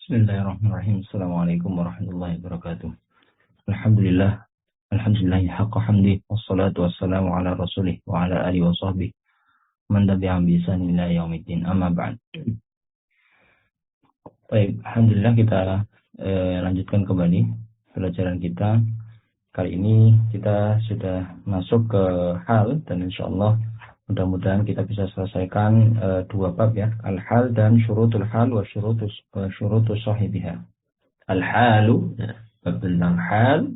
Bismillahirrahmanirrahim. Assalamualaikum warahmatullahi wabarakatuh. Alhamdulillah. Alhamdulillahi haqqa hamdi. Wassalatu wassalamu ala rasulih wa ala alihi wa sahbihi. Man tabi'ahum bi ihsan ila yaumiddin. Amma ba'd. Baik, alhamdulillah kita lanjutkan kembali pelajaran kita. Kali ini kita sudah masuk ke hal dan insyaallah mudah-mudahan kita bisa selesaikan dua bab ya, al-hal dan syurutul hal wa syurutus sahibiha. Al-halu, bab tentang hal.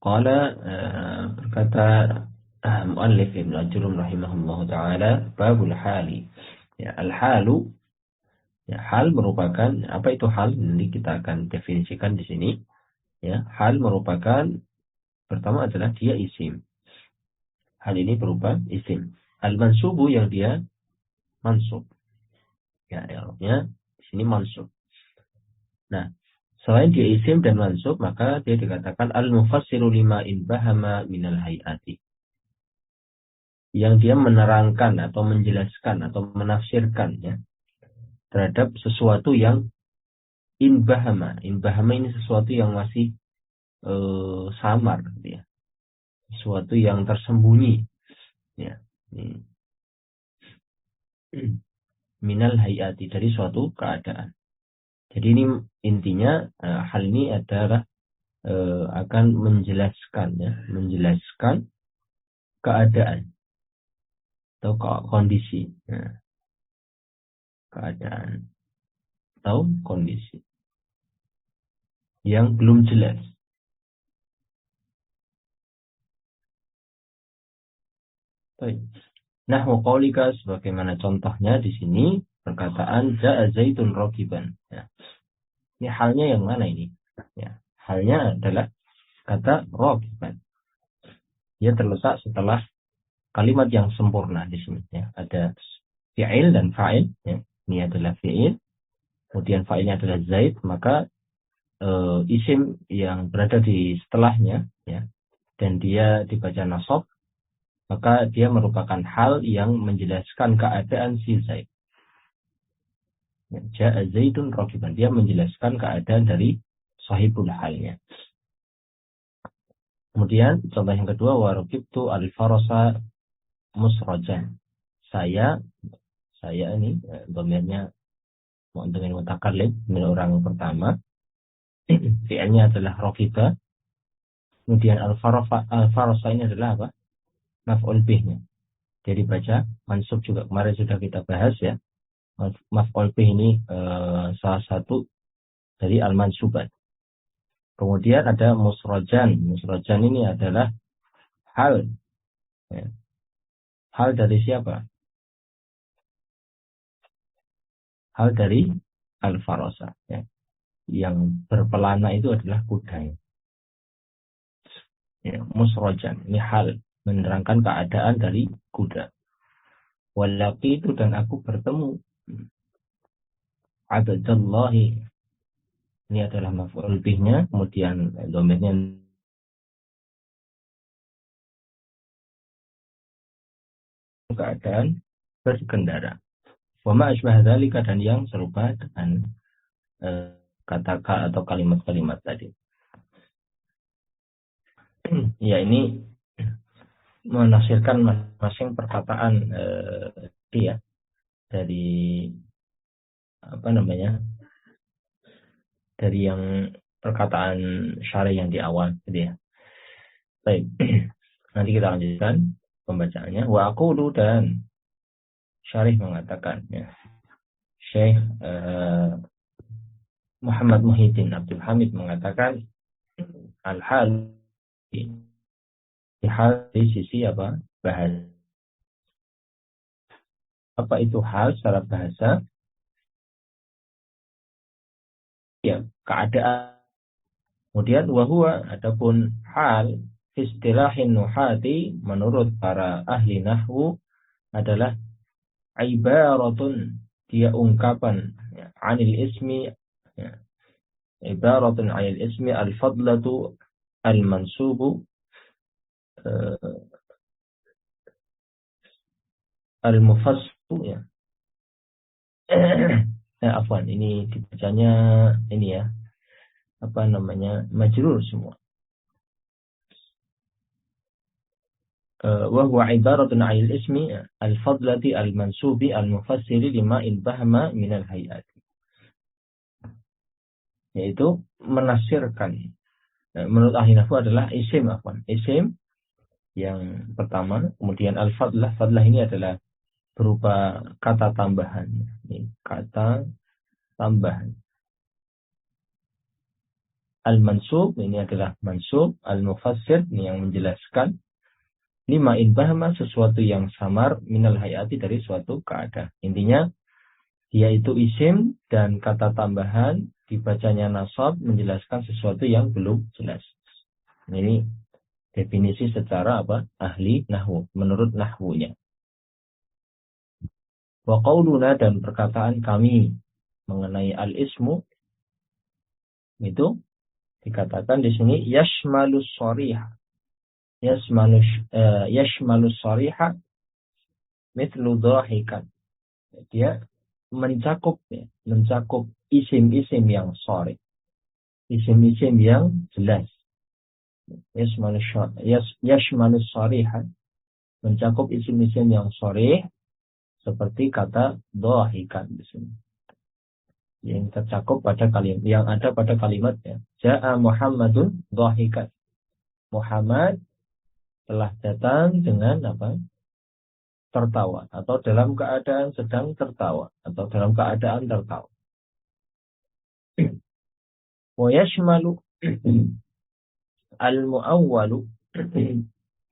Qala berkata muallif Ibnu Ajurrum rahimahullahu taala, babul hali. Ya, al-halu, ya, hal merupakan apa itu hal? Nanti kita akan definisikan di sini. Ya, hal merupakan pertama adalah dia isim. Hal ini berupa isim. Al-mansubu yang dia mansub. Ya, artinya di sini mansub. Nah, selain dia isim dan mansub, maka dia dikatakan al-mufassiru lima in bahama minal hayati. Yang dia menerangkan atau menjelaskan atau menafsirkan ya terhadap sesuatu yang in bahama. In bahama ini sesuatu yang masih samar ya. Sesuatu yang tersembunyi ya. Minal hayati, dari suatu keadaan. Jadi ini intinya hal ini adalah akan menjelaskan ya, menjelaskan keadaan atau kondisi, ya. Keadaan atau kondisi yang belum jelas. Baik. Nahwu qaulika, sebagaimana contohnya di sini perkataan ja'a zaitun rakiban. Ya. Ini halnya yang mana ini? Ya. Halnya adalah kata rakiban. Dia terletak setelah kalimat yang sempurna di sini. Ya. Ada fi'il dan fa'il. Ya. Ini adalah fi'il. Kemudian fa'ilnya adalah zaid. Maka isim yang berada di setelahnya, ya, dan dia dibaca nasab, maka dia merupakan hal yang menjelaskan keadaan si Zaid. Ja'a Zaidun rakiban, dia menjelaskan keadaan dari sahibul halnya. Kemudian contoh yang kedua, wa rakibtu al-farasa musrajan. Saya ini dhamirnya mu'tamil mutakallim, milik orang pertama. Fi'ilnya adalah rakiba. Kemudian al-farasa ini adalah apa? Maf'ul bihnya. Jadi baca mansub juga kemarin sudah kita bahas ya. Maf'ul bih ini salah satu dari al-mansubat. Kemudian ada musrojan. Musrojan ini adalah hal. Ya. Hal dari siapa? Hal dari al-farasa. Ya. Yang berpelana itu adalah kuda. Ya. Musrojan. Ini hal. Menerangkan keadaan dari kuda. Walaki itu dan aku bertemu. Abdallahi. Ini adalah maf'ul bihnya. Kemudian dhamirnya keadaan berkendara. Wa ma asbah dzalika, dan yang serupa dengan kata atau kalimat-kalimat tadi. Ya, ini menafsirkan masing-masing perkataan dia dari apa namanya? Dari yang perkataan syarih yang di awal gitu ya. Baik. Nanti kita lanjutkan pembacaannya. Wa aqulu, dan syarih mengatakan ya. Syekh Muhammad Muhyiddin Abdul Hamid mengatakan al-hal hal di sisi apa? Bahasa. Apa itu hal secara bahasa? Ya, keadaan. Kemudian wahwa, adapun hal istilahin nuhati menurut para ahli nahwu adalah ibaratun, dia ungkapan ya, anil ismi ya, ibaratun anil ismi al-fadlatu al-mansubu al-mufassu ya. Afwan, ini dibacanya ini ya, apa namanya, majrur semua. Wa huwa ibaratun 'anil ismi al-fadlati al-mansubi al-mufassiri lima ilbahama min al-hayat. Yaitu menafsirkan. Menurut ahli nahwu adalah isim, afwan. Isim yang pertama, kemudian al-fadlah. Fadlah ini adalah berupa kata tambahan. Ini kata tambahan. Al-mansub ini adalah mansub, al-mufassir ini yang menjelaskan, lima inbahma sesuatu yang samar minal hayati dari suatu keadaan. Intinya dia itu isim dan kata tambahan dibacanya nasab menjelaskan sesuatu yang belum jelas. Ini definisi secara apa? Ahli nahwu menurut nahwunya. Wa qauluna dan perkataan kami mengenai al-ismu itu dikatakan di sini yashmalus sharih. Yashmalus shariha mithlu dhahikan. Dia mencakup isim-isim yang sharih, isim-isim yang jelas. Yashmalus shariha mencakup isim-isim yang sharih seperti kata dhahikan di sini. Yang tercakup pada kalimat yang ada pada kalimatnya. Ja'a Muhammadun dhahikan. Muhammad telah datang dengan apa? Tertawa, atau dalam keadaan sedang tertawa, atau dalam keadaan tertawa. Wa yashmalu al-mu'awwalu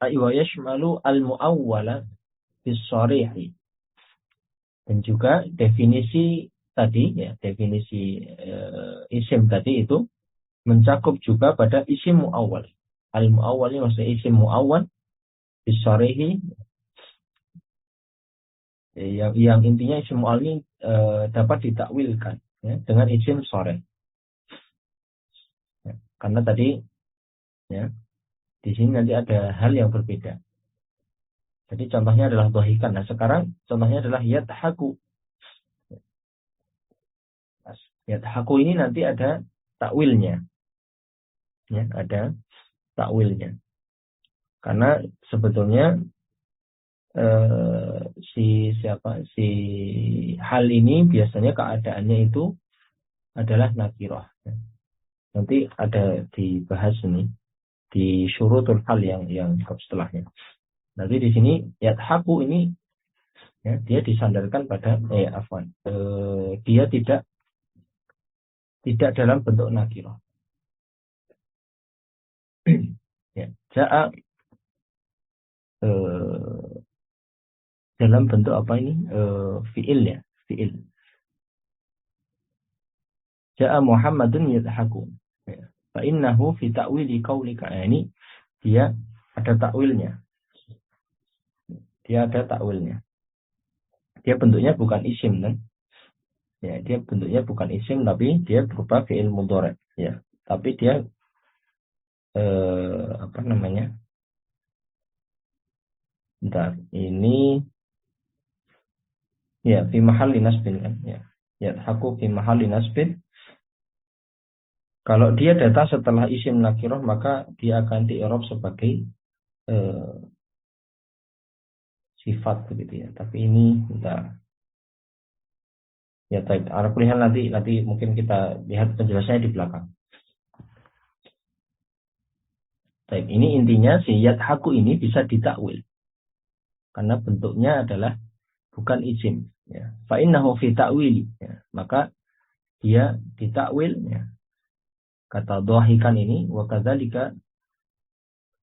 wa yashmalu al-mu'awwala bis-sharihi. Dan juga definisi tadi ya, definisi isim tadi itu mencakup juga pada isim mu'awwal. Al-mu'awwal ini maksudnya isim mu'awwal bis-sharihi, yang intinya isim mu'awwal ini dapat ditakwilkan ya, dengan isim sharih. Ya, karena tadi ya di sini nanti ada hal yang berbeda. Jadi contohnya adalah dhahikan. Nah sekarang contohnya adalah yadhaku. Yadhaku ini nanti ada takwilnya. Ya, ada takwilnya. Karena sebetulnya si hal ini biasanya keadaannya itu adalah nakirah. Nanti ada dibahas ini di syurutul hal yang setelahnya. Nanti di sini yadhaku ini ya, dia disandarkan pada dia tidak dalam bentuk nakirah. Ya, ja'a dalam bentuk apa ini? Fi'il ya, fi'il. Ja'a Muhammadun yadhaku. Ya. Fa innahu fi ta'wili qaulika. Ini dia ada takwilnya. Dia ada takwilnya. Dia bentuknya bukan isim kan? Ya, dia bentuknya bukan isim tapi dia berupa fi'il mudhari. Ya, tapi dia apa namanya? Bentar, ini ya fi mahalli nasbin kan? Ya. Yadhaku fi mahalli nasbin. Kalau dia datang setelah isim nakirah maka dia akan di-i'rab sebagai sifat begitu ya. Tapi ini bentar. Ya, baik. Arab lihat nanti mungkin kita lihat penjelasannya di belakang. Baik, ini intinya si yadhaku ini bisa ditakwil. Karena bentuknya adalah bukan isim. Ya. Fa innahu fi ta'wili. Ya. Maka dia ditakwil. Ya. Kata dhahikan ini, wa kadzalika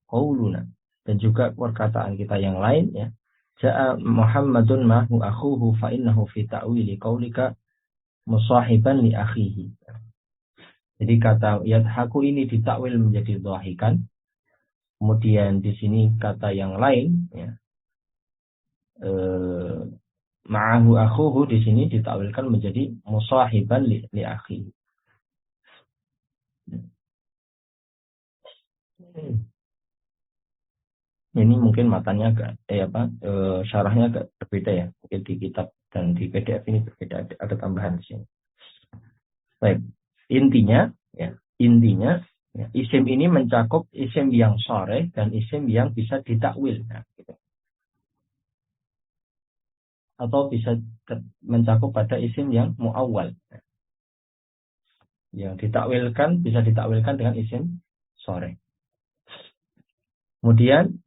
qauluna. Dan juga perkataan kita yang lain. Ya. Ja'a Muhammadun ma'hu akhuhu fa innahu fi ta'wili qaulika musahiban li akhihi. Jadi kata yadhaku ini ditakwil menjadi dhahikan. Kemudian di sini kata yang lain ya. Ma'ahu akhuhu di sini ditakwilkan menjadi musahiban li akhihi. Ini mungkin matanya agak syarahnya agak berbeda ya. Mungkin di kitab dan di PDF ini berbeda, ada tambahan di sini. Baik. Intinya ya, isim ini mencakup isim yang sharih dan isim yang bisa ditakwil. Nah, gitu. Atau bisa mencakup pada isim yang muawwal. Yang ditakwilkan bisa ditakwilkan dengan isim sharih. Kemudian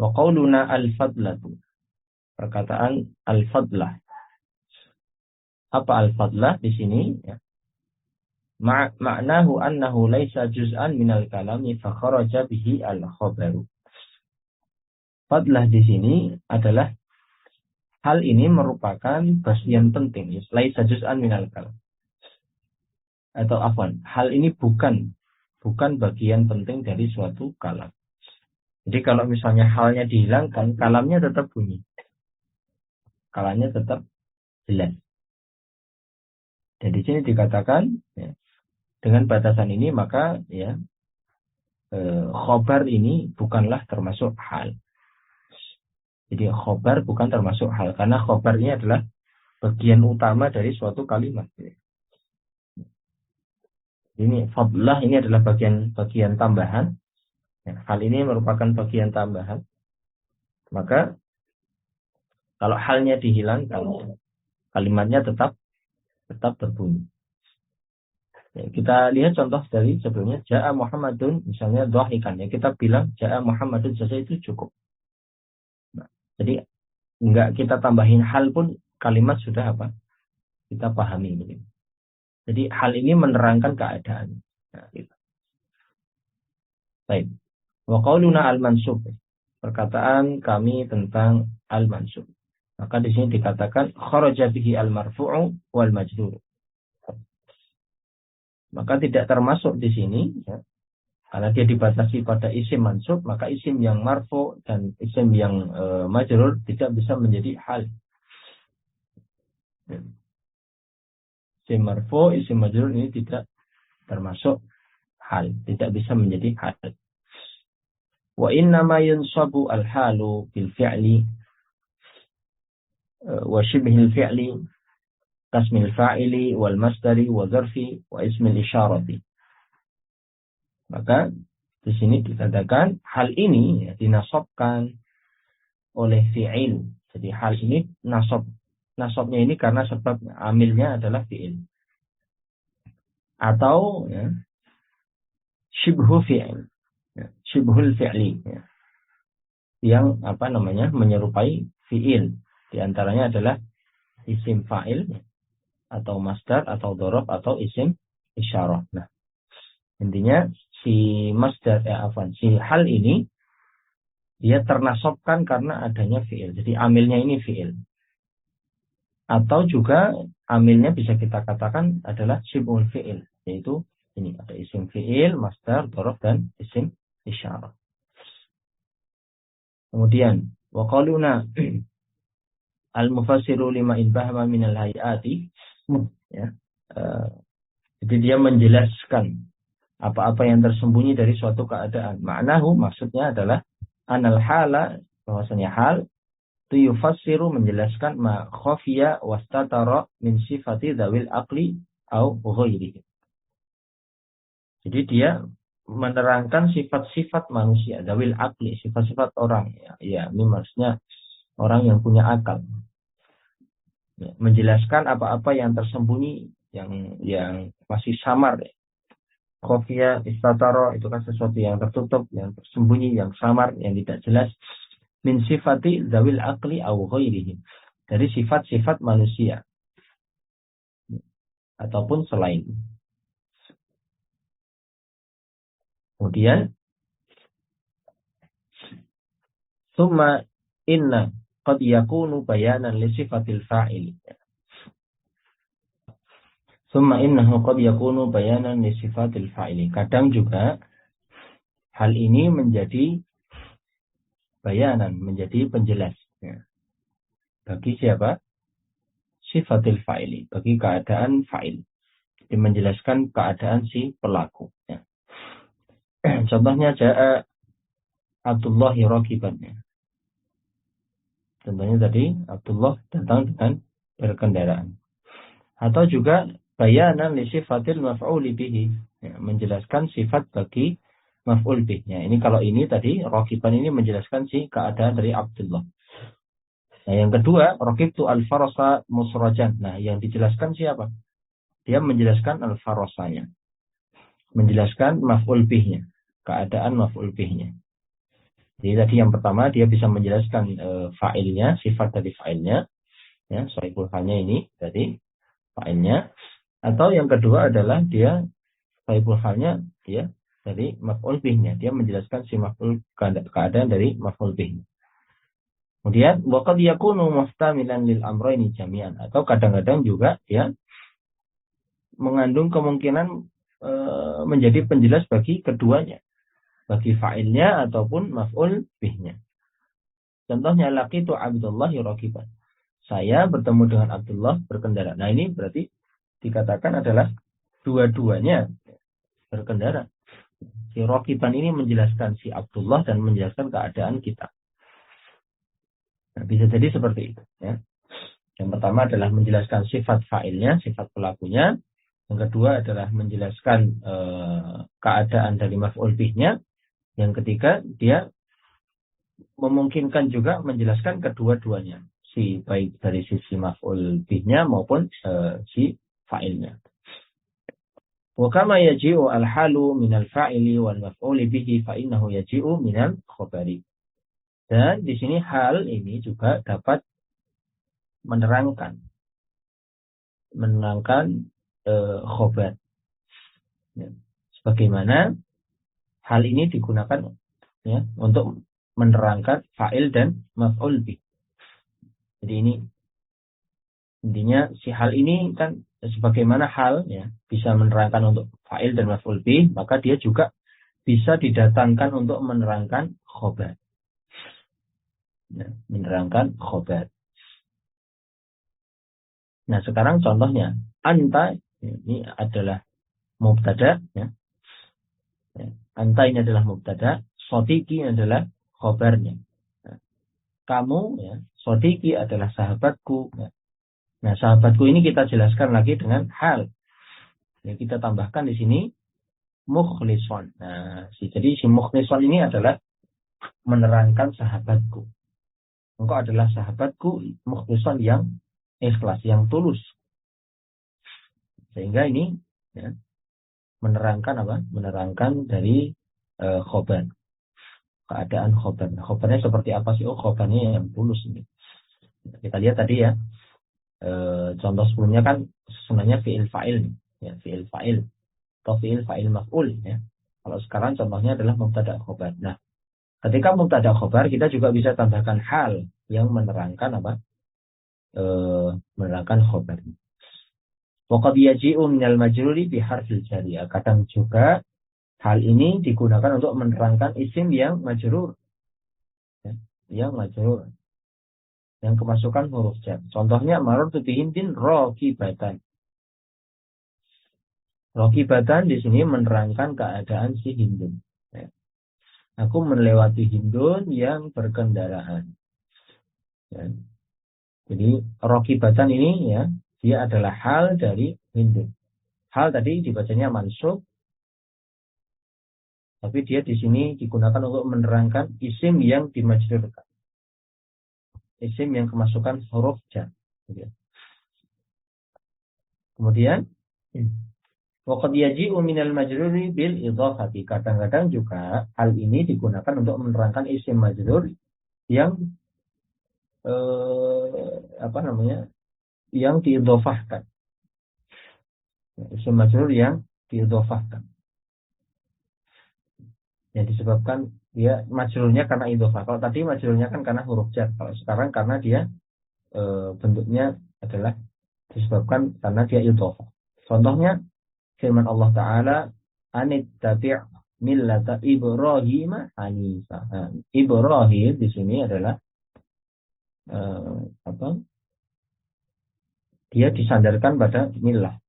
wa qauluna al-fadlatu. Perkataan al-fadlah. Apa al-fadlah di sini? Ya. Ma'nahu annahu laisa juz'an minal kalami fa kharaja bihi al-khabaru. Fadlah di sini adalah hal ini merupakan bagian penting. Laisa juz'an minal kalam. Atau afwan, hal ini bukan bagian penting dari suatu kalam. Jadi kalau misalnya halnya dihilangkan, kalamnya tetap bunyi. Kalamnya tetap jelas. Dan di sini dikatakan ya, dengan batasan ini maka ya khobar ini bukanlah termasuk hal. Jadi khobar bukan termasuk hal karena khobar ini adalah bagian utama dari suatu kalimat. Ini fadlah ini adalah bagian tambahan. Ya, hal ini merupakan bagian tambahan. Maka kalau halnya dihilangkan, kalimatnya tetap berbunyi. Ya, kita lihat contoh dari sebelumnya, Ja'a Muhammadun, misalnya dhahikan. Ya, kita bilang Ja'a Muhammadun saja itu cukup. Nah, jadi enggak kita tambahin hal pun kalimat sudah apa? Kita pahami. Gitu. Jadi hal ini menerangkan keadaan. Nah, gitu. Baik. Wa qauluna al-mansub. Perkataan kami tentang al-mansub. Maka di sini dikatakan kharaja bihi al-marfu'u wal majrur. Maka tidak termasuk di sini ya, karena dia dibatasi pada isim mansub, maka isim yang marfu dan isim yang majrur tidak bisa menjadi hal. Ya. Isim marfu, isim majrur ini tidak termasuk hal, tidak bisa menjadi hal. Wa innama yunsabu al-halu bil fi'li wa shibhil fi'li kasmil fa'ili wal masdari wa zarfi wa ismil isyarati. Maka di sini dikatakan hal ini ya, dinasabkan oleh fi'il. Jadi hal ini nasabnya ini karena sebab amilnya adalah fi'il. Atau ya, syibhu fi'il. Ya, syibhul fi'li. Ya. Yang menyerupai fi'il. Di antaranya adalah isim fa'il ya, atau masdar atau dhorob atau isim isyarah. Nah, intinya si masdar si hal ini dia ternasabkan karena adanya fi'il. Jadi amilnya ini fi'il. Atau juga amilnya bisa kita katakan adalah syibhul fi'il, yaitu ini ada isim fi'il, masdar, dhorob dan isim isyarah. Kemudian wa qaluna al-mufassiru lima in bahama min al-hayati ya. Jadi dia menjelaskan apa-apa yang tersembunyi dari suatu keadaan. Ma'nahu maksudnya adalah anal hala, bahwasanya hal itu yufassiru menjelaskan ma khafiya wastatara min sifati dzawil aqli au ghairihi. Jadi dia menerangkan sifat-sifat manusia, dzawil aqli, sifat-sifat orang ya. Ya, ini maksudnya orang yang punya akal. Ya, menjelaskan apa-apa yang tersembunyi, yang masih samar. Ya. Khofiyah, istataro, itu kan sesuatu yang tertutup, yang tersembunyi, yang samar, yang tidak jelas. Min sifati dzawil aqli au ghairihi. Dari sifat-sifat manusia. Ataupun selain. Kemudian, summa inna qad yakunu bayanan li sifatil fa'il. Summa innahu qad yakunu bayanan li sifatil fa'il. Kadang juga hal ini menjadi bayanan, menjadi penjelas. Ya. Bagi siapa? Sifatil fa'ili, bagi keadaan fa'il. Jadi menjelaskan keadaan si pelaku. Ya. Contohnya ja'a Abdullahi rakiban. Ya. Contohnya tadi Abdullah datang dengan berkendaraan. Atau juga bayanan li sifatil maf'uli bihi. Ya, menjelaskan sifat bagi maf'ul bihnya. Ini kalau ini tadi rakiban ini menjelaskan si keadaan dari Abdullah. Nah, yang kedua, rakibtu al-farasa musrajan. Nah, yang dijelaskan siapa? Dia menjelaskan al-farasanya. Menjelaskan maf'ul bihnya. Keadaan maf'ul bihnya. Jadi tadi yang pertama dia bisa menjelaskan fa'ilnya, sifat dari fa'ilnya, ya, sahibul halnya ini tadi fa'ilnya. Atau yang kedua adalah dia sahibul halnya ya dari maf'ul bihnya. Dia menjelaskan si maf'ul keadaan dari maf'ul bihnya. Kemudian waqad yakunu muhtamilan lil amrayni jami'an, atau kadang-kadang juga dia mengandung kemungkinan menjadi penjelas bagi keduanya, bagi fa'ilnya ataupun maf'ul bihnya. Contohnya laqitu Abdullah rakiban. Saya bertemu dengan Abdullah berkendara. Nah, ini berarti dikatakan adalah dua-duanya berkendara. Si rakiban ini menjelaskan si Abdullah dan menjelaskan keadaan kita. Nah, bisa jadi seperti itu, ya. Yang pertama adalah menjelaskan sifat fa'ilnya, sifat pelakunya. Yang kedua adalah menjelaskan keadaan dari maf'ul bihnya. Yang ketiga, dia memungkinkan juga menjelaskan kedua-duanya, si baik dari sisi maf'ul bihnya maupun si fa'ilnya. Wa kama yaji'u al-halu minal fa'ili wal maf'uli bihi fa innahu yaji'u minal khabari. Dan di sini hal ini juga dapat menerangkan khobar. Ya. Sebagaimana hal ini digunakan ya untuk menerangkan fa'il dan maf'ul bih. Jadi ini intinya si hal ini kan sebagaimana hal ya bisa menerangkan untuk fa'il dan maf'ul bih, maka dia juga bisa didatangkan untuk menerangkan khobar. Ya, menerangkan khobar. Nah, sekarang contohnya anta ini adalah mubtada ya. Anta ini adalah mubtada, sodiki adalah khobarnya. Nah, kamu ya, sodiki adalah sahabatku. Ya. Nah, sahabatku ini kita jelaskan lagi dengan hal. Ya, kita tambahkan di sini mukhlison. Nah, jadi si mukhlison ini adalah menerangkan sahabatku. Engkau adalah sahabatku, mukhlison yang ikhlas, yang tulus. Sehingga ini ya, menerangkan apa? Menerangkan dari khobar. Keadaan khobar. Khobarnya seperti apa sih? Oh, khobarnya yang tulus ini. Kita lihat tadi ya. Contoh sebelumnya kan sebenarnya fi'il fa'il. Ya, fi'il fa'il. Atau fi'il fa'il maf'ul. Ya. Kalau sekarang contohnya adalah mubtada khobar. Nah, ketika mubtada khobar kita juga bisa tambahkan hal yang menerangkan apa? Menerangkan khobar. Waqad yaji'u minal majruri biharfil jariyah. Kadang juga hal ini digunakan untuk menerangkan isim yang majrur. Ya, yang majrur. Yang kemasukan huruf jar. Contohnya marartu bi Hindin raqibatan. Raqibatan di sini menerangkan keadaan si Hindun. Ya. Aku melewati Hindun yang berkendaraan. Ya. Jadi raqibatan ini ya, dia adalah hal dari Hindun. Hal tadi dibacanya mansub, tapi dia di sini digunakan untuk menerangkan isim yang dimajrurkan. Isim yang kemasukan huruf jar. Kemudian waqad yaji'u minal majruri bil idhafati. Kadang-kadang juga hal ini digunakan untuk menerangkan isim majrur yang yang diidhafahkan. Isim majrur yang diidhafahkan. Yang disebabkan dia majrurnya karena idhafah. Kalau tadi majrurnya kan karena huruf jar. Kalau sekarang karena dia bentuknya adalah disebabkan karena dia idhafah. Contohnya firman Allah Ta'ala anittabi' millata Ibrahim hanifa. Nah, Ibrahim di sini adalah dia disandarkan pada millah.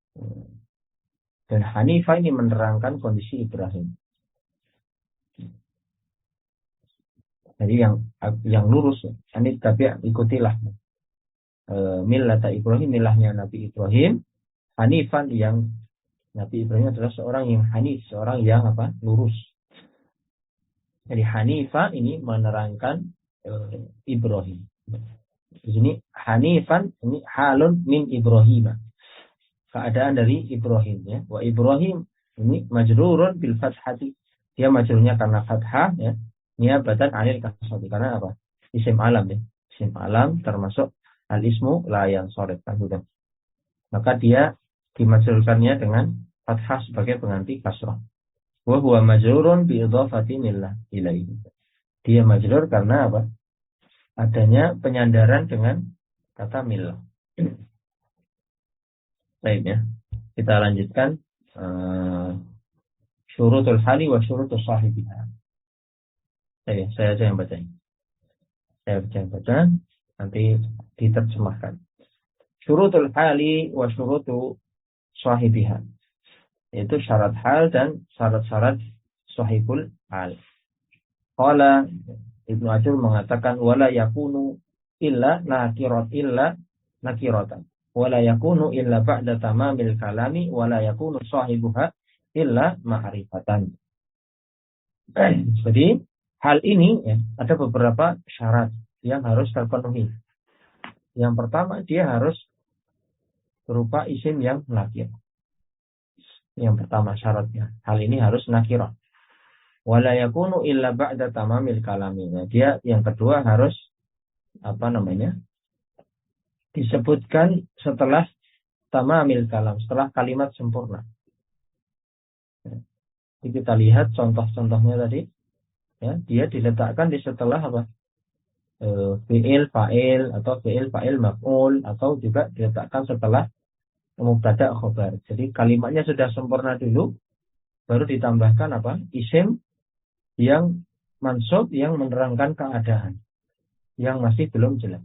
Dan Hanifah ini menerangkan kondisi Ibrahim. Jadi yang lurus, anittabi' ikutilah millata Ibrahim, millahnya Nabi Ibrahim. Hanifan yang Nabi Ibrahim adalah seorang yang hanif, seorang yang lurus. Jadi Hanifa ini menerangkan Ibrahim. Di sini Hanifan ini halun min Ibrahim. Keadaan dari Ibrahim ya. Wa Ibrahim ini majrurun bil fathati. Dia majrurnya karena fathah ya. Niabatan anil kasrati. Karena apa? Isim alam ya. Isim alam termasuk al-ismu la yang sorif kan sudah. Maka dia dimajrurkannya dengan fathah sebagai pengganti kasrah. Wa huwa majrurun bi idhafati millah ilaihi. Dia majrur karena apa? Adanya penyandaran dengan kata millah. Baik ya. Kita lanjutkan syurutul hali wa syurutus sahibiha. Saya aja yang baca. Saya baca nanti diterjemahkan. Syurutul hali wa syurutu sahibiha. Itu syarat hal dan syarat-syarat sahibul hal. Qala Ibnu Ashur mengatakan wala yakunu illa nakiratan. Wala yakunu illa ba'da tamamil kalami wala yakunu sahibuha illa ma'rifatan. Jadi hal ini ya, ada beberapa syarat yang harus terpenuhi. Yang pertama dia harus berupa isim yang nakir. Yang pertama syaratnya hal ini harus nakirah. Wala yakunu illa ba'da tamamil kalami. Nah, dia yang kedua harus disebutkan setelah tamamil kalam, setelah kalimat sempurna. Jadi kita lihat contoh-contohnya tadi. Ya, dia diletakkan di setelah fi'il fa'il atau fi'il fa'il maf'ul atau juga diletakkan setelah mubtada khobar. Jadi kalimatnya sudah sempurna dulu, baru ditambahkan isim yang mansub yang menerangkan keadaan yang masih belum jelas.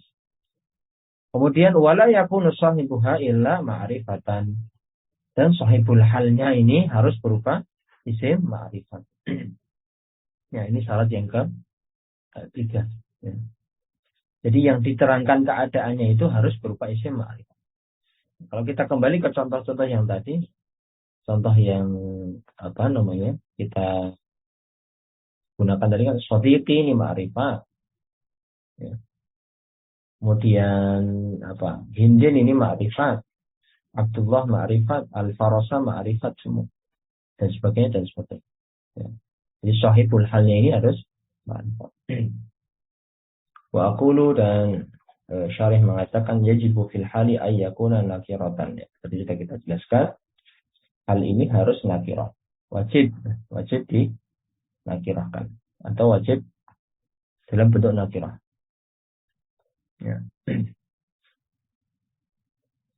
Kemudian wala yakunu sahibuha illa ma'rifatan. Dan sahibul halnya ini harus berupa isim ma'rifat. Ya, ini syarat yang ketiga. Ya. Jadi yang diterangkan keadaannya itu harus berupa isim ma'rifat. Kalau kita kembali ke contoh-contoh yang tadi, contoh yang kita gunakan tadi kan shadiqi ini ma'rifat. Ya. Kemudian Hindin ini ma'rifat. Abdullah ma'rifat, Al-Farasa ma'rifat semua. Dan sebagainya dan sebagainya. Ya. Jadi sahibul halnya ini harus ma'rifat. Wa aqulu dan syarih mengatakan yajibu fil hali ayyakuna nakiratan. Ya. Tadi sudah kita jelaskan. Hal ini harus nakirah. Wajib dinakirahkan. Atau wajib dalam bentuk nakirah. Ya.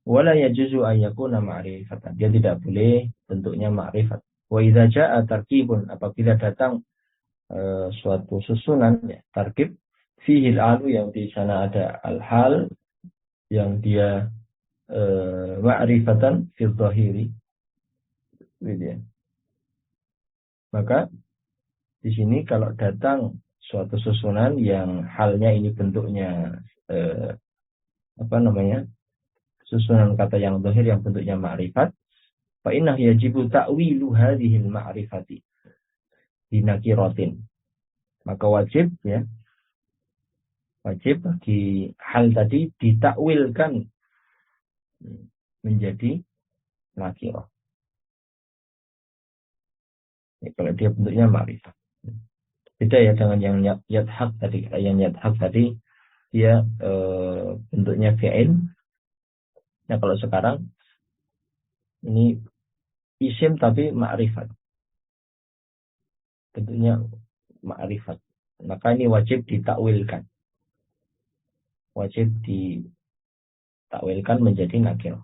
Wala yajuzu ayyakuna ma'rifatan. Dia tidak boleh bentuknya ma'rifat. Wa idza jaa tarkibun, apabila datang suatu susunan ya, tarkib fihi al-alu yang di sana ada al-hal yang dia ma'rifatan fi dhahiri. Gitu ya. Maka di sini kalau datang suatu susunan yang halnya ini bentuknya susunan kata yang zahir yang bentuknya ma'rifat, fa inna yajibu ta'wilu hadhihi al-ma'rifati binakiratin. Maka wajib bagi hal tadi ditakwilkan menjadi nakirah. Ya, kalau dia bentuknya ma'rifat. Beda ya dengan yang yadhaq tadi. Yang yadhaq tadi dia bentuknya fi'il. Nah kalau sekarang ini isim tapi ma'rifat. Bentuknya ma'rifat. Maka ini wajib ditakwilkan. Wajib ditakwilkan menjadi nakirah.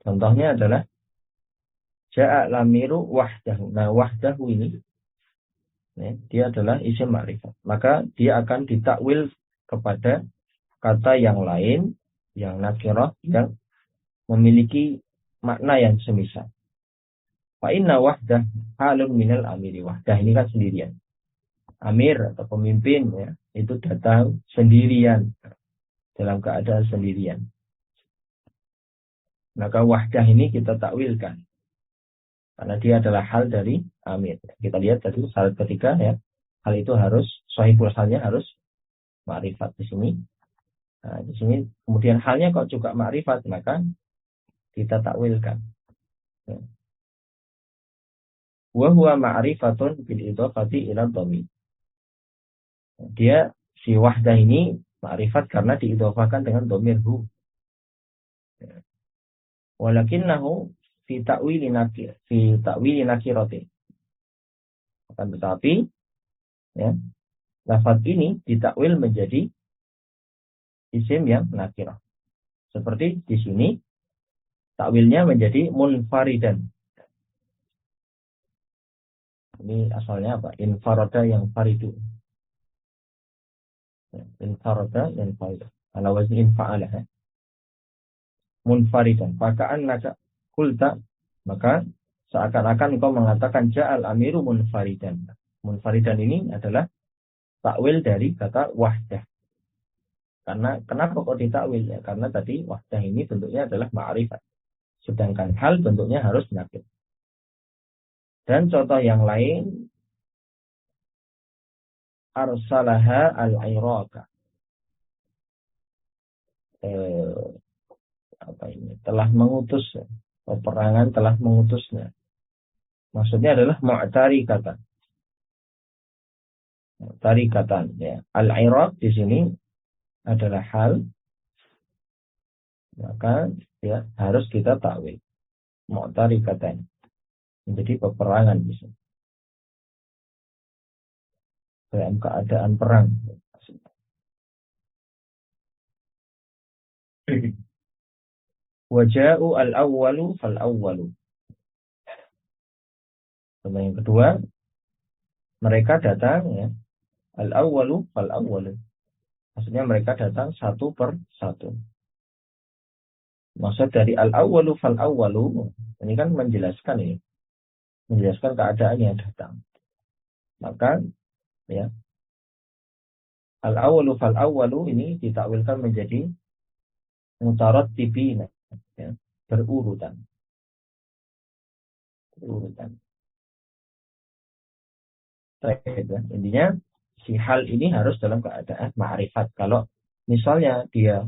Contohnya adalah ja'a lamiru wahdahu. Nah wahdahu ini dia adalah isim ma'rifat. Maka dia akan ditakwil kepada kata yang lain, yang nakirah, yang memiliki makna yang semisal. Fa inna wahdah halun minal amiri. Wahdah ini kan sendirian. Amir atau pemimpin ya, itu datang sendirian. Dalam keadaan sendirian. Maka wahdah ini kita takwilkan. Karena dia adalah hal dari amir. Kita lihat tadi syarat ketiga ya. Hal itu harus, sahihul halnya harus ma'rifat di sini. Nah, di sini kemudian halnya kok juga ma'rifat, maka kita takwilkan. Ya. Wa huwa ma'rifatun bil idhafati ila dhamir. Dia si wahdah ini ma'rifat karena diidhafahkan dengan dhamir hu. Ya. Walakinnahu fi ta'wili nakirati. Akan tetapi ya, lafaz ini ditakwil menjadi isim yang nakirah. Seperti di sini takwilnya menjadi munfaridan. Ini asalnya apa? Infarada yang faridu. Infarada yang faridu. Ala wazni infa'ala. Munfaridan. Faka'an naka kulta. Maka seakan-akan engkau mengatakan ja'al amiru munfaridan. Munfaridan ini adalah takwil dari kata wahdah. Karena kenapa kok ditakwil? Ya, karena tadi wahdah ini bentuknya adalah ma'rifat. Sedangkan hal bentuknya harus nakir. Dan contoh yang lain, arsalaha al-iraka. Telah mengutus, peperangan telah mengutusnya. Maksudnya adalah mu'tarikatan. Mu'tarikatan ya. Al-iraq di sini adalah hal, maka ya harus kita takwil. Mu'tarikatan. Menjadi peperangan di sini. Dalam keadaan perang. Waja'u al-awwalu fal-awwalu. Yang kedua, mereka datang ya. Al-awwalu fal-awwalu. Maksudnya mereka datang satu per satu. Maksud dari al-awwalu fal-awwalu ini kan menjelaskan ini. Menjelaskan keadaan yang datang. Maka ya al-awwalu fal-awwalu ini ditakwilkan menjadi mutarattibina ya, berurutan. Berurutan. Ya. Intinya si hal ini harus dalam keadaan ma'rifat. Kalau misalnya dia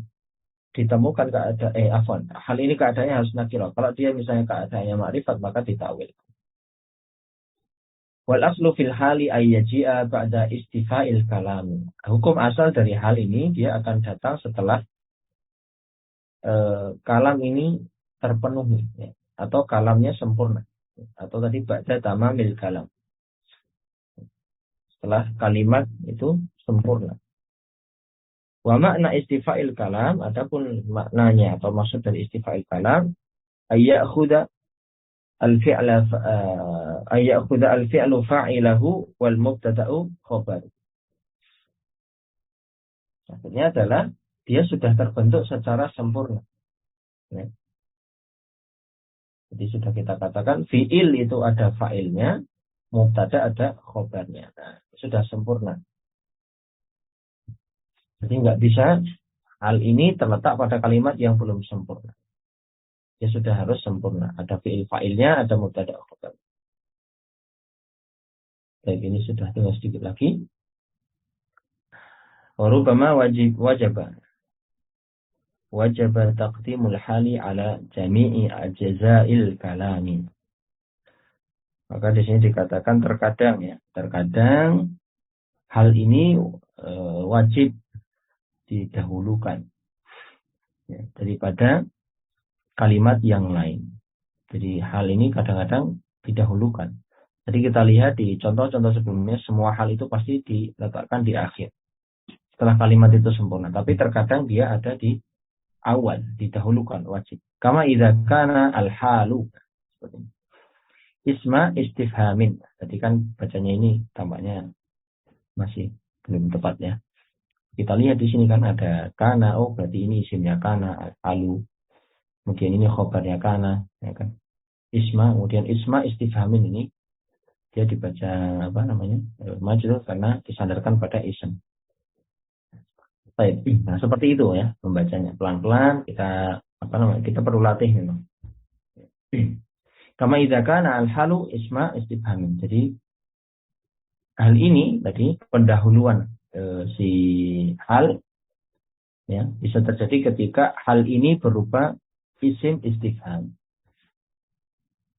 ditemukan keadaan hal ini keadaannya harus nakirah. Kalau dia misalnya keadaannya ma'rifat maka ditawil. Wal aslu fil hali ayyaji'a ba'da istifa'il kalam. Hukum asal dari hal ini dia akan datang setelah kalam ini terpenuhi ya, atau kalamnya sempurna. Atau tadi ba'da tamamil kalam. Setelah kalimat itu sempurna. Wa makna istifa'il kalam, adapun maknanya atau maksud dari istifa'il kalam, ayyakhudha al-fi'lu fa'ilahu wal mubtada'u khabar. Maksudnya adalah dia sudah terbentuk secara sempurna. Ya. Jadi sudah kita katakan fi'il itu ada fa'ilnya, mubtada ada khabarnya. Nah, sudah sempurna. Jadi nggak bisa hal ini terletak pada kalimat yang belum sempurna. Dia sudah harus sempurna. Ada fi'il fa'ilnya, ada mubtada khabar. Baik, ini sudah tinggal sedikit lagi. Warubama wajaba taqdimul hali ala jami'i ajza'il kalami. Maka di sini dikatakan terkadang hal ini wajib didahulukan ya, daripada kalimat yang lain. Jadi hal ini kadang-kadang didahulukan. Jadi kita lihat di contoh-contoh sebelumnya semua hal itu pasti diletakkan di akhir. Setelah kalimat itu sempurna. Tapi terkadang dia ada di awal, didahulukan wajib. Kama idza kana al-halu. Seperti ini. Isma istifhamin. Tadi kan bacanya ini tampaknya masih belum tepat ya. Kita lihat di sini kan ada kana, oh berarti ini isimnya kana, alu. Kemudian ini khobarnya kana, ya kan. Isma, kemudian isma istifhamin ini dia dibaca majrur karena disandarkan pada isim. Baik. Nah, seperti itu ya pembacanya. Pelan-pelan kita Apa namanya? Kita perlu latih memang. Kama idza kana al-halu isma istifham. Jadi hal ini tadi pendahuluan si hal ya bisa terjadi ketika hal ini berupa isim istifham.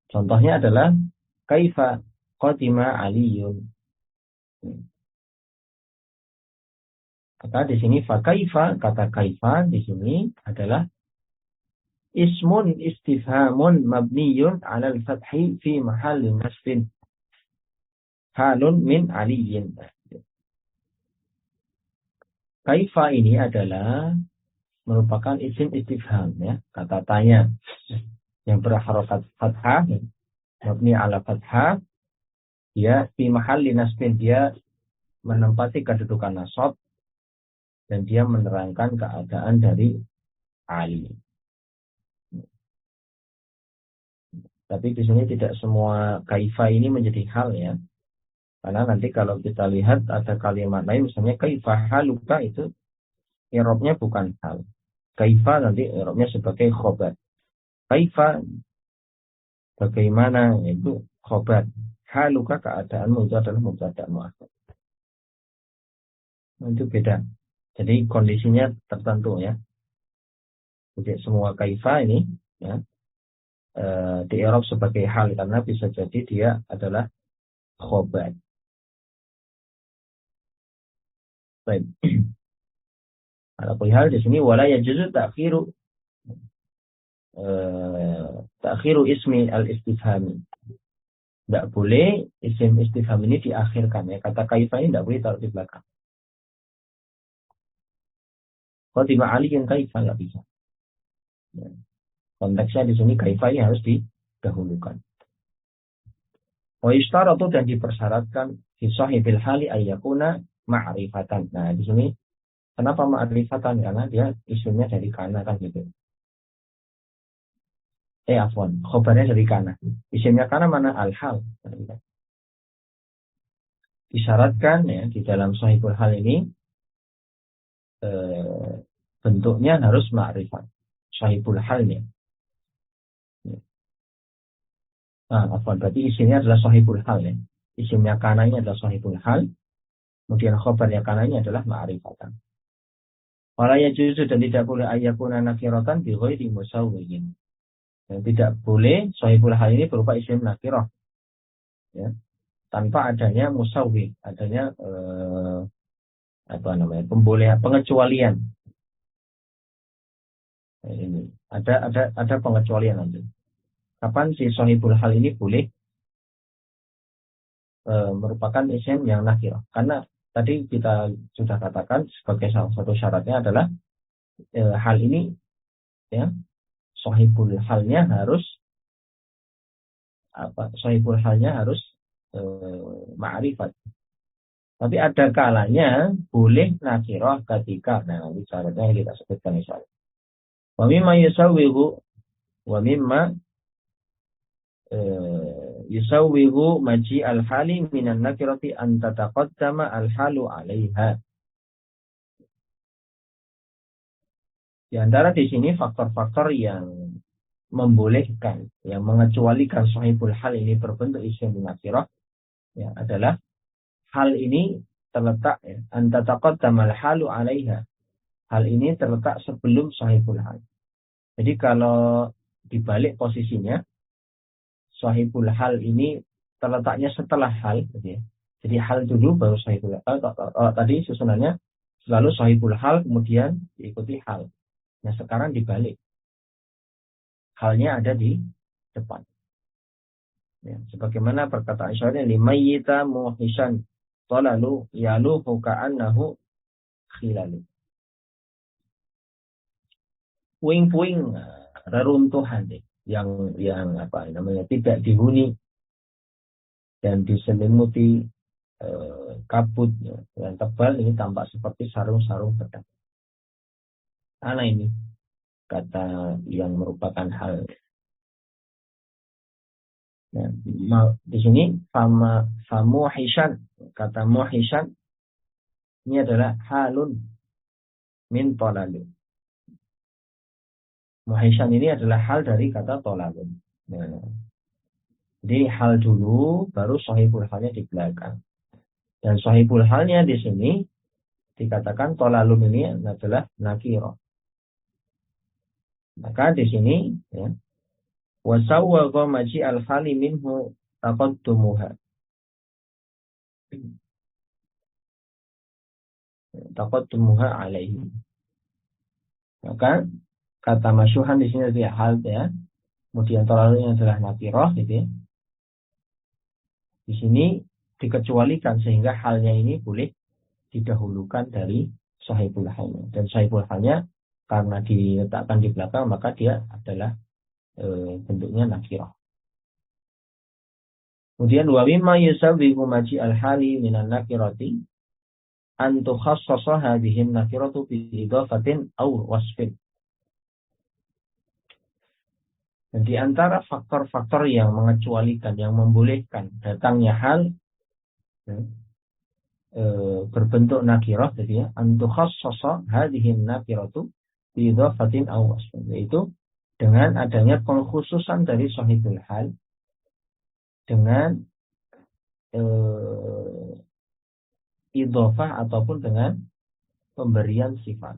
Contohnya adalah kaifa qadima Aliyun. Maka di sini fa kaifa, kata kaifa di sini adalah ismun istifhamun mabniyun 'ala al-fathi fi mahalli nasbin halun min Aliyin. Kaifa ini adalah merupakan isim istifham ya, kata tanya yang berharokat fathah, mabni 'ala fathah, dia fi mahalli nasbin, dia menempati kedudukan nasab dan dia menerangkan keadaan dari Ali. Tapi di sini tidak semua kaifa ini menjadi hal ya. Karena nanti kalau kita lihat ada kalimat lain misalnya kaifa haluka, itu i'rabnya bukan hal. Kaifa nanti i'rabnya sebagai khobar. Kaifa bagaimana itu khobar. Haluka keadaanmu itu adalah mubtada mu'akhkhar. Itu beda. Jadi kondisinya tertentu ya. Jadi semua kaifa ini ya di i'rab sebagai hal karena bisa jadi dia adalah khobar. Baik. Ala kulli hal di sini wala yajuzu ta'khiru ismi al-istifhami. Tidak boleh isim istifham ini diakhirkan ya. Kata kaifa ini tidak boleh taruh di belakang. Kalau tiba Ali yang kaifa nggak bisa. Ya. Konteksnya di sini kaifa ini harus didahulukan. Wa yishtaratu, dan dipersyaratkan fi sahibil hali ayyakuna ma'rifatan. Nah, di sini kenapa ma'rifatan? Karena dia isimnya dari kana kan gitu. Afwan, khobarnya dari kana. Isimnya kana mana? Al-hal. Disyaratkan ya di dalam sahibul hal ini bentuknya harus ma'rifat. Sahibul halnya. Nah, berarti isimnya adalah sahibul hal ya. Isimnya kananya adalah sahibul hal. Kemudian khobarnya kananya adalah ma'rifatan. Wala yajuzu, dan tidak boleh ayyakuna nakiratan bi ghairi musawwiyin. Dan tidak boleh sahibul hal ini berupa isim nakirah. Ya. Tanpa adanya musawwi, adanya pengecualian. Nah, ini ada pengecualian nanti. Kapan si sahibul hal ini boleh merupakan isim yang nakirah? Karena tadi kita sudah katakan sebagai salah satu syaratnya adalah hal ini ya sahibul halnya harus ma'rifat. Tapi ada kalanya boleh nakirah ketika nanti syaratnya yang kita sebutkan misalnya. Wa mimma yusawwihu wa mimma yusawwihu maji al-hali minan nakirati an tataqaddama al-halu 'alaiha. Di antara di sini faktor-faktor yang membolehkan, yang mengecualikan sahibul hal ini berbentuk isim nakirah ya adalah hal ini terletak ya, an tataqaddama al-halu 'alaiha. Hal ini terletak sebelum sahibul hal. Jadi kalau dibalik posisinya, sahibul hal ini terletaknya setelah hal, gitu ya. Jadi hal dulu baru sahibul hal. Tadi susunannya selalu sahibul hal kemudian diikuti hal. Nah sekarang dibalik, halnya ada di depan. Ya, sebagaimana perkataan syairnya limayyita muhisan talalu yaluhu ka'annahu khilalu. Puing-puing reruntuhan yang tidak dihuni dan diselimuti kabut yang tebal ini tampak seperti sarung-sarung pedang. Ana ini kata yang merupakan hal. Nah, di sini famuhishan, kata muhishan ini adalah halun min talalu. Muhaisan ini adalah hal dari kata tolalun. Nah, jadi hal dulu, baru sahibul halnya di belakang. Dan sahibul halnya di sini dikatakan tolalun ini adalah nakiro. Maka di sini ya, wasawwaqa maji al-hali minhu taqaddumuha. Taqaddumuha alaihi. Maka kata masyuhan di sini adalah hal ya. Kemudian tolalunnya adalah nakiroh gitu ya. Di sini dikecualikan sehingga halnya ini boleh didahulukan dari sahibul halnya. Dan sahibul halnya karena diletakkan di belakang maka dia adalah bentuknya nakirah. Kemudian wa mimma yusawwihu maji al-hali minan nakirati an tukhassasa hadhihi an-nakiratu bi idafatin aw wasfin. Dan di antara faktor-faktor yang mengecualikan, yang membolehkan datangnya hal ya, berbentuk nakirah, jadi ya, an tukhassasa hadhihi an-nakiratu bi idafatin aw wasfin, yaitu dengan adanya pengkhususan dari sahibul hal dengan idhofah ataupun dengan pemberian sifat.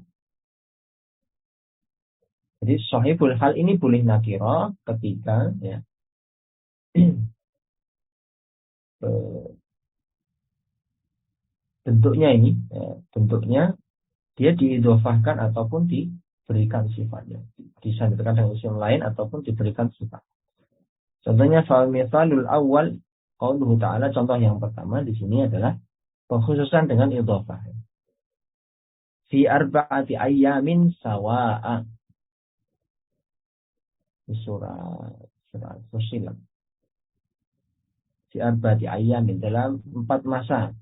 Jadi sahibul hal ini boleh nakirah ketika ya, bentuknya ini ya, bentuknya dia diidhofahkan ataupun diberikan sifatnya, disandarkan dengan isim lain ataupun diberikan sifat. Contohnya fal mithalul awal qauluhu ta'ala, contoh yang pertama di sini adalah pengkhususan dengan idhofah. Fi arba'ati ayyamin sawa'a. Surah Fussilat. Fi arba'ati ayyamin, dalam 4 masa.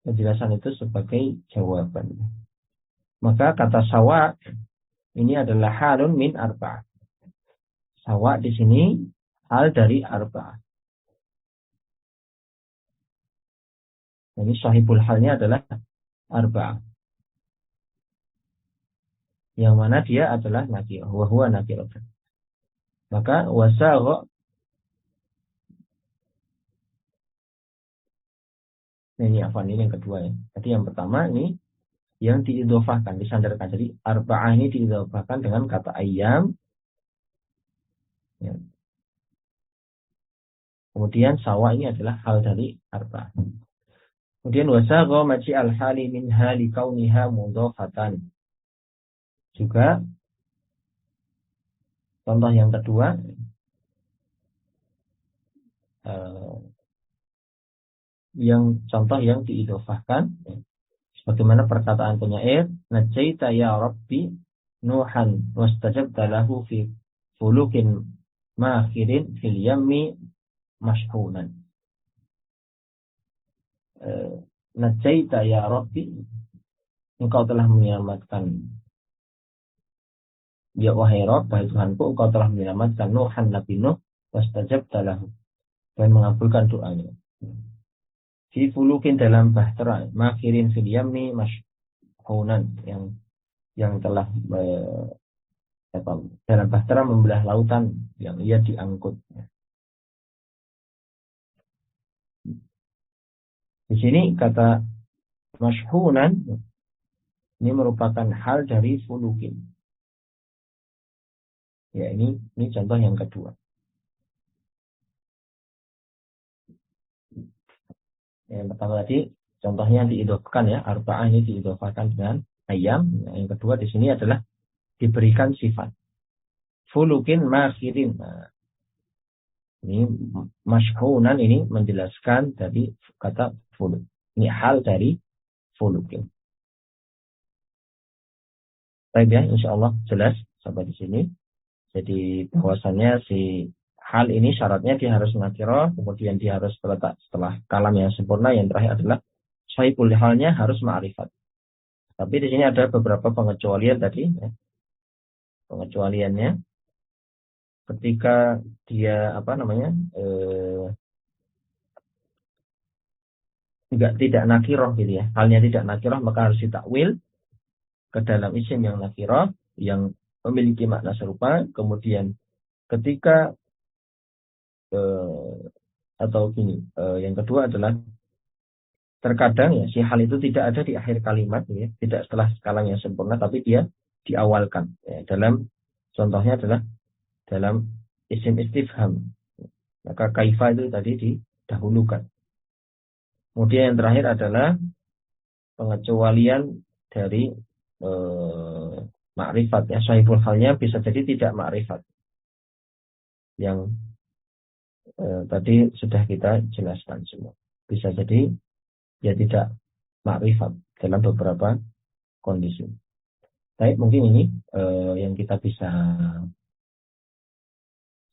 Penjelasan itu sebagai jawaban. Maka kata sawa ini adalah halun min arba'ah. Sawa di sini hal dari arba'ah. Ini sahibul halnya adalah arba'ah. Yang mana dia adalah nakirah. Wa huwa nakirah. Maka wasagha, ini yang kedua ya. Jadi yang pertama ini yang diidhofahkan, disandarkan. Jadi arba'ah ini diidhofahkan dengan kata ayyam. Ya. Kemudian sawa ini adalah hal dari arba'ah. Kemudian wasagha maji al-hali min hali kauniha mudhafatan. Juga contoh yang kedua yang contoh yang diidhofahkan sebagaimana perkataan penyair, najaita ya rabbi nuhan wastajabta lahu fi fulukin makhirin fil yammi mashhunan. Najaita ya rabbi, engkau telah menyelamatkan, ya wahai Rabb, wahai Tuhanku, engkau telah menyelamatkan Nuhan, Nabi Nuh, wastajabta lahu, dan mengabulkan doanya. Fi fulukin, dalam bahtera, makhirin fil yammi mashhunan, yang telah dalam bahtera membelah lautan yang ia diangkut. Di sini kata mashhunan ini merupakan hal dari fulukin. Ya, ini contoh yang kedua. Yang pertama tadi contohnya diidhofahkan ya, arba'ah ini diidhofahkan dengan ayam. Yang kedua di sini adalah diberikan sifat. Fulukin makhirin. Nah, ini mashhunan ini menjelaskan dari kata fuluk. Ini hal dari fulukin. Baik ya, insyaallah jelas sampai di sini. Jadi bahwasannya si hal ini syaratnya dia harus nakirah, kemudian dia harus terletak setelah kalam yang sempurna, yang terakhir adalah sahibul halnya harus ma'rifat. Tapi di sini ada beberapa pengecualian tadi ya. Pengecualiannya ketika dia tidak nakirah gitu ya. Halnya tidak nakirah maka harus ditakwil ke dalam isim yang nakirah yang memiliki makna serupa, kemudian ketika atau gini, yang kedua adalah terkadang ya si hal itu tidak ada di akhir kalimat ya, tidak setelah skala yang sempurna tapi dia diawalkan ya, dalam contohnya adalah dalam isim istifham, maka kaifa itu tadi didahulukan. Kemudian yang terakhir adalah pengecualian dari makrifat ya, sahibul halnya bisa jadi tidak makrifat yang tadi sudah kita jelaskan semua, bisa jadi ya tidak makrifat dalam beberapa kondisi. Baik, mungkin ini yang kita bisa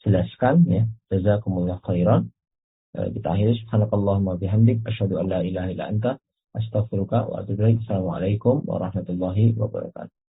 jelaskan ya. Jazakumullah khairan. Kita akhiri subhanakallahumma bihamdik asyhadu an la ilaha illa anta astaghfiruka wa atubu ilaik. Assalamualaikum warahmatullahi wabarakatuh.